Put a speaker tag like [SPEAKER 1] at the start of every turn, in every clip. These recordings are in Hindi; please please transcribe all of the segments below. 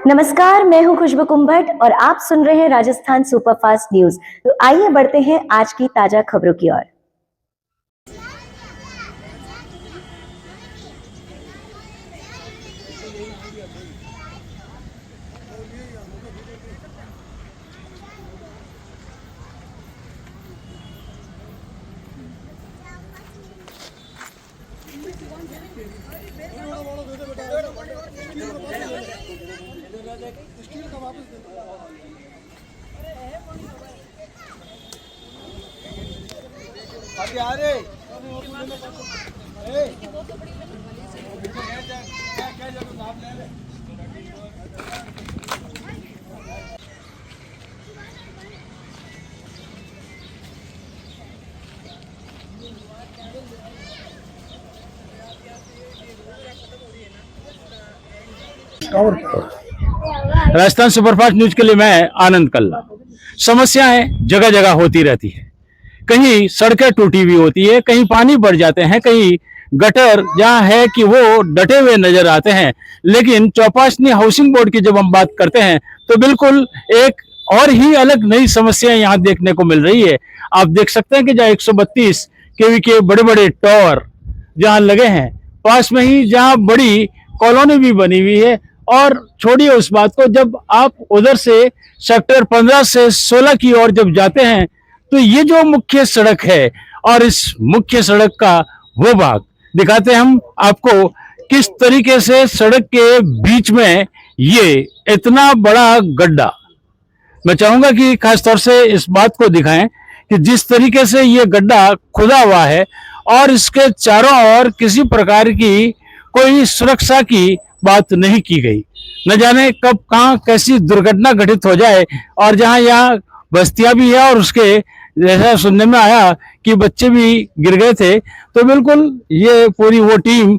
[SPEAKER 1] नमस्कार, मैं हूं खुशबू कुंभट और आप सुन रहे हैं राजस्थान सुपरफास्ट न्यूज। तो आइए बढ़ते हैं आज की ताजा खबरों की ओर।
[SPEAKER 2] राजस्थान सुपरफास्ट न्यूज के लिए मैं आनंद कल्ला। समस्याएं जगह जगह होती रहती है। कहीं सड़कें टूटी हुई होती है, कहीं पानी बढ़ जाते हैं, कहीं गटर जहां है कि वो डटे हुए नजर आते हैं। लेकिन चौपासनी हाउसिंग बोर्ड की जब हम बात करते हैं तो बिल्कुल एक और ही अलग नई समस्या यहाँ देखने को मिल रही है। आप देख सकते हैं कि जहाँ 132 केवी के बड़े बड़े टावर जहाँ लगे हैं, पास में ही जहाँ बड़ी कॉलोनी भी बनी हुई है। और छोड़िए उस बात को, जब आप उधर से सेक्टर 15 से 16 की ओर जब जाते हैं तो ये जो मुख्य सड़क है और इस मुख्य सड़क का वो भाग दिखाते हैं हम आपको किस तरीके से सड़क के बीच में ये इतना बड़ा गड्ढा। मैं चाहूंगा कि खासतौर से इस बात को दिखाएं कि जिस तरीके से ये गड्ढा खुदा हुआ है और इसके चारों ओर किसी प्रकार की कोई सुरक्षा की बात नहीं की गई। न जाने कब कहां कैसी दुर्घटना घटित हो जाए। और जहां यहाँ बस्तियां भी है और उसके जैसा सुनने में आया कि बच्चे भी गिर गए थे, तो बिल्कुल ये पूरी वो टीम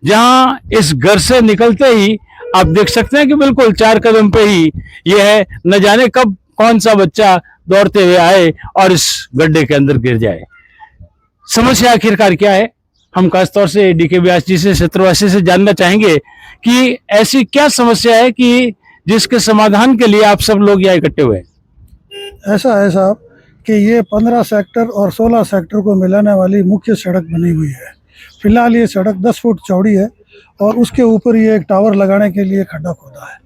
[SPEAKER 2] जहां इस घर से निकलते ही आप देख सकते हैं कि बिल्कुल 4 कदम पे ही ये है। न जाने कब कौन सा बच्चा दौड़ते हुए आए और इस गड्ढे के अंदर गिर जाए। समस्या आखिरकार क्या है, हम खासतौर से डीके व्यास जी से, क्षेत्रवासी से जानना चाहेंगे कि ऐसी क्या समस्या है कि जिसके समाधान के लिए आप सब लोग यहाँ इकट्ठे हुए।
[SPEAKER 3] ऐसा है साहब कि ये 15 सेक्टर और 16 सेक्टर को मिलाने वाली मुख्य सड़क बनी हुई है। फिलहाल ये सड़क 10 फुट चौड़ी है और उसके ऊपर ये एक टावर लगाने के लिए खड्डा खोदा है।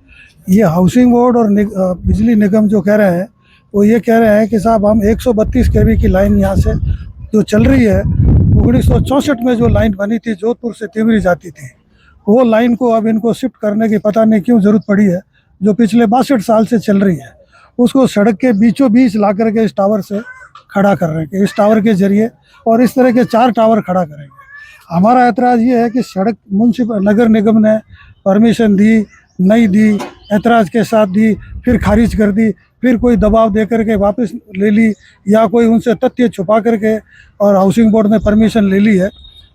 [SPEAKER 3] ये हाउसिंग बोर्ड और बिजली निगम जो कह रहे हैं वो ये कह रहे हैं कि साहब हम 132 केवी की लाइन यहाँ से जो चल रही है, 1964 में जो लाइन बनी थी जोधपुर से तिमरी जाती थी, वो लाइन को अब इनको शिफ्ट करने की पता नहीं क्यों ज़रूरत पड़ी है, जो पिछले 62 साल से चल रही है, उसको सड़क के बीचों बीच ला करके इस टावर से खड़ा कर रहे हैं। इस टावर के जरिए और इस तरह के 4 टावर खड़ा करेंगे। हमारा ऐतराज़ ये है कि सड़क नगर निगम ने परमिशन दी, नहीं दी, ऐतराज़ के साथ दी, फिर खारिज कर दी, फिर कोई दबाव दे करके वापस ले ली, या कोई उनसे तथ्य छुपा करके और हाउसिंग बोर्ड ने परमिशन ले ली है।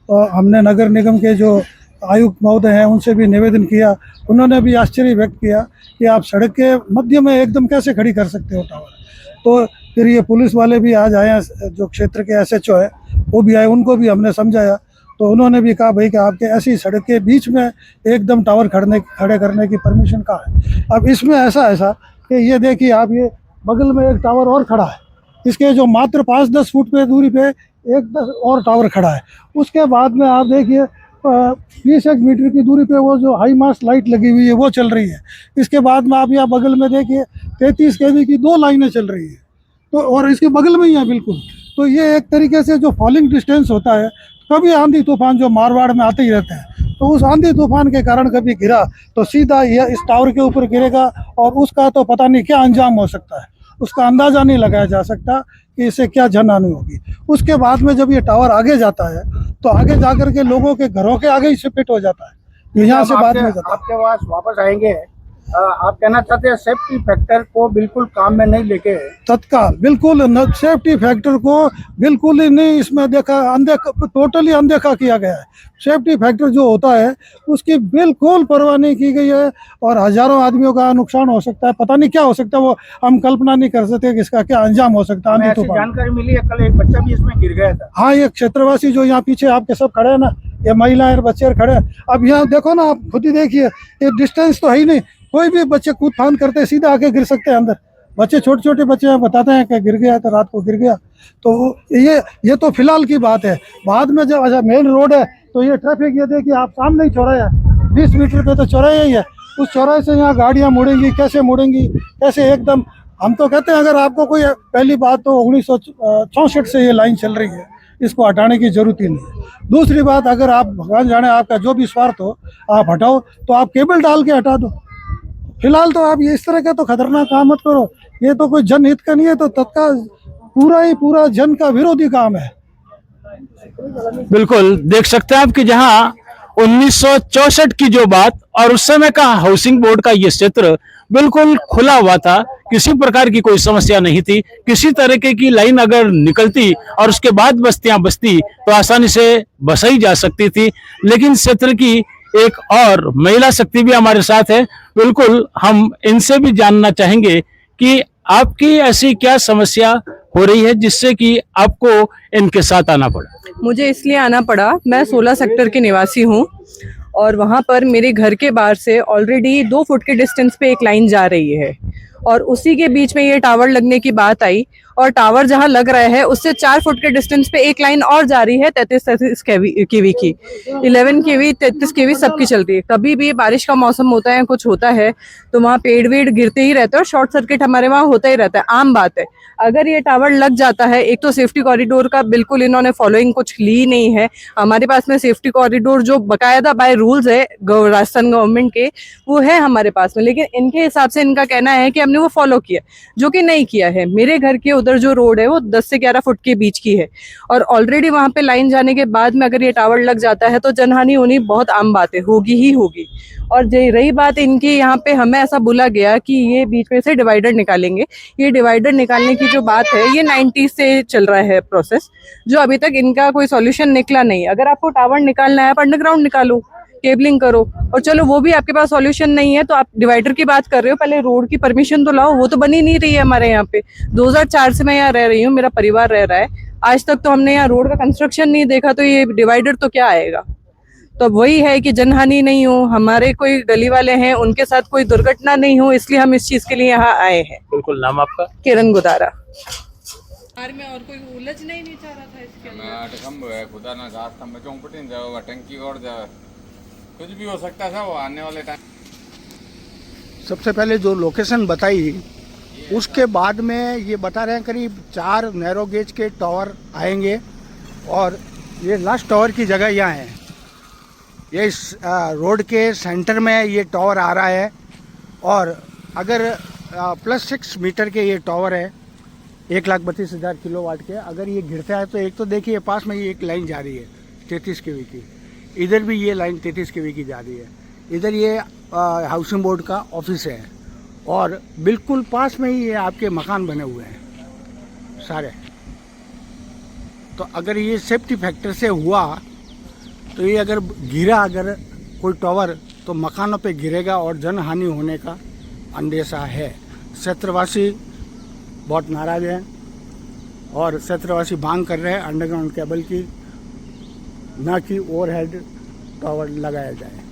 [SPEAKER 3] और हमने नगर निगम के जो आयुक्त महोदय हैं उनसे भी निवेदन किया, उन्होंने भी आश्चर्य व्यक्त किया कि आप सड़क के मध्य में एकदम कैसे खड़ी कर सकते हो टावर। तो फिर ये पुलिस वाले भी आज आए हैं, जो क्षेत्र के SHO है वो भी आए, उनको भी हमने समझाया, तो उन्होंने भी कहा भाई कि आपके ऐसी सड़क के बीच में एकदम टावर खड़े करने की परमिशन कहाँ है। अब इसमें ऐसा कि ये देखिए आप, ये बगल में एक टावर और खड़ा है, इसके जो मात्र 5-10 फुट पे दूरी पे एक और टावर खड़ा है। उसके बाद में आप देखिए 20 मीटर की दूरी पे वो जो हाई मास्ट लाइट लगी हुई है वो चल रही है। इसके बाद में आप यहाँ बगल में देखिए 33 केवी की 2 लाइनें चल रही है, तो और इसके बगल में ही है बिल्कुल। तो ये एक तरीके से जो फॉलिंग डिस्टेंस होता है, कभी आंधी तूफान जो मारवाड़ में आते ही रहते हैं, तो उस आंधी तूफान के कारण कभी गिरा तो सीधा यह इस टावर के ऊपर गिरेगा और उसका तो पता नहीं क्या अंजाम हो सकता है, उसका अंदाज़ा नहीं लगाया जा सकता कि इससे क्या जनहानि होगी। उसके बाद में जब ये टावर आगे जाता है तो आगे जाकर के लोगों के घरों के आगे ही से फिट हो जाता है, यहाँ से बाद में जाता है।
[SPEAKER 4] आपके पास वापस आएंगे, आप कहना चाहते हैं सेफ्टी फैक्टर को बिल्कुल काम में नहीं लेके
[SPEAKER 3] तत्काल बिल्कुल सेफ्टी फैक्टर को बिल्कुल ही नहीं इसमें टोटली अनदेखा किया गया है। सेफ्टी फैक्टर जो होता है उसकी बिल्कुल परवाह नहीं की गई है और हजारों आदमियों का नुकसान हो सकता है। पता नहीं क्या हो सकता है, वो हम कल्पना नहीं कर सकते कि इसका क्या अंजाम हो सकता है।
[SPEAKER 4] जानकारी मिली है कल एक बच्चा भी इसमें गिर गया था।
[SPEAKER 3] हाँ, ये क्षेत्रवासी जो यहाँ पीछे आपके सब खड़े हैं ना, ये महिलाएं और बच्चे खड़े हैं। अब यहाँ देखो ना, आप खुद ही देखिए, ये डिस्टेंस तो है ही नहीं, कोई भी बच्चे कूद फांद करते हैं, सीधा आके गिर सकते हैं अंदर। बच्चे छोटे छोटे बच्चे हैं, बताते हैं कि गिर गया, तो रात को गिर गया। तो ये तो फिलहाल की बात है। बाद में जब अच्छा मेन रोड है तो ये ट्रैफिक, ये देखिए आप सामने ही चौराहा है, 20 मीटर पे तो चौराहा ही है। उस चौराहे से यहाँ गाड़ियाँ मुड़ेंगी, कैसे मुड़ेंगी, कैसे एकदम। हम तो कहते हैं अगर आपको कोई, पहली बात तो 1964 से ये लाइन चल रही है, इसको हटाने की जरूरत ही नहीं है। दूसरी बात, अगर आप भगवान जाने आपका जो भी स्वार्थ हो आप हटाओ, तो आप केबल डाल के हटा दो। फिलहाल तो आप ये इस तरह का तो खतरनाक काम मत करो। ये तो कोई जनहित का नहीं है, तो तत्काल पूरा ही पूरा जन का विरोधी काम है।
[SPEAKER 2] बिल्कुल देख सकते हैं आप कि जहां 1964 की जो बात और उस समय का हाउसिंग बोर्ड का ये क्षेत्र बिल्कुल खुला हुआ था, किसी प्रकार की कोई समस्या नहीं थी। किसी तरीके की लाइन अगर निकलती और उसके बाद बस्तियां बसती तो आसानी से बसाई जा सकती थी। लेकिन क्षेत्र की एक और महिला शक्ति भी हमारे साथ है, बिल्कुल हम इनसे भी जानना चाहेंगे कि आपकी ऐसी क्या समस्या हो रही है जिससे कि आपको इनके साथ आना पड़ा।
[SPEAKER 5] मुझे इसलिए आना पड़ा, मैं 16 सेक्टर की निवासी हूँ और वहाँ पर मेरे घर के बाहर से ऑलरेडी 2 फुट के डिस्टेंस पे एक लाइन जा रही है और उसी के बीच में ये टावर लगने की बात आई और टावर जहाँ लग रहा है उससे 4 फुट के डिस्टेंस पे एक लाइन और जा रही है 33 केवी की, 11 केवी 33 केवी सबकी चलती है। कभी भी बारिश का मौसम होता है, कुछ होता है तो वहाँ पेड़ वेड़ गिरते ही रहते हैं और शॉर्ट सर्किट हमारे वहाँ होता ही रहता है, आम बात है। अगर ये टावर लग जाता है, एक तो सेफ्टी कॉरिडोर का बिल्कुल इन्होंने फॉलोइंग कुछ ली नहीं है। हमारे पास में सेफ्टी कॉरिडोर जो बकायदा बाय रूल्स है राजस्थान गवर्नमेंट के, वो है हमारे पास में, लेकिन इनके हिसाब से इनका कहना है कि हमने वो फॉलो किया, जो कि नहीं किया है। मेरे घर के उधर जो रोड है वो 10 से 11 फुट के बीच की है और ऑलरेडी वहां पे लाइन जाने के बाद में अगर ये टावर लग जाता है तो जनहानि होनी बहुत आम बात है, होगी ही होगी। और रही बात इनकी, यहाँ पे हमें ऐसा बोला गया कि ये बीच में से डिवाइडर निकालेंगे। ये डिवाइडर निकालने की जो बात है ये 90 से चल रहा है प्रोसेस, जो अभी तक इनका कोई सॉल्यूशन निकला नहीं। अगर आपको टावर निकालना है आप अंडरग्राउंड निकालो, केबलिंग करो, और चलो वो भी आपके पास सॉल्यूशन नहीं है तो आप डिवाइडर की बात कर रहे हो, पहले रोड की परमिशन तो लाओ। वो तो बनी नहीं रही है हमारे यहाँ पे। 2004 से मैं यहाँ रह रही हूँ, मेरा परिवार रह रहा है, आज तक तो हमने यहाँ रोड का कंस्ट्रक्शन नहीं देखा, तो ये डिवाइडर तो क्या आएगा। तो वही है कि जनहानि नहीं हो, हमारे कोई गली वाले हैं उनके साथ कोई दुर्घटना नहीं हो, इसलिए हम इस चीज के लिए यहाँ आए हैं।
[SPEAKER 2] बिल्कुल, नाम आपका?
[SPEAKER 5] किरण गुदारा। में और कोई उलझना ही नहीं चाह रहा था इसके लिए।
[SPEAKER 6] खुदा ना खास्ता में चौपटी में जाओ, टंकी और जाओ, कुछ भी हो सकता था वो आने वाले टाइम।
[SPEAKER 4] सबसे पहले जो लोकेशन बताई उसके बाद में ये बता रहे हैं करीब 4 नैरो गेज के टावर आएंगे और ये लास्ट टावर की जगह यहाँ है। ये इस रोड के सेंटर में ये टावर आ रहा है और अगर +6 मीटर के ये टावर है 1,32,000 किलोवाट के। अगर ये गिरता है तो एक तो देखिए पास में ये एक लाइन जा रही है 33 केवी की, इधर भी ये लाइन 33 केवी की जा रही है। इधर ये हाउसिंग बोर्ड का ऑफिस है और बिल्कुल पास में ही ये आपके मकान बने हुए हैं सारे। तो अगर ये सेफ्टी फैक्टर से हुआ तो ये अगर गिरा अगर कोई टावर तो मकानों पे गिरेगा और जनहानि होने का अंदेशा है। क्षेत्रवासी बहुत नाराज हैं और क्षेत्रवासी मांग कर रहे हैं अंडरग्राउंड केबल की, ना कि ओवरहेड टावर लगाया जाए।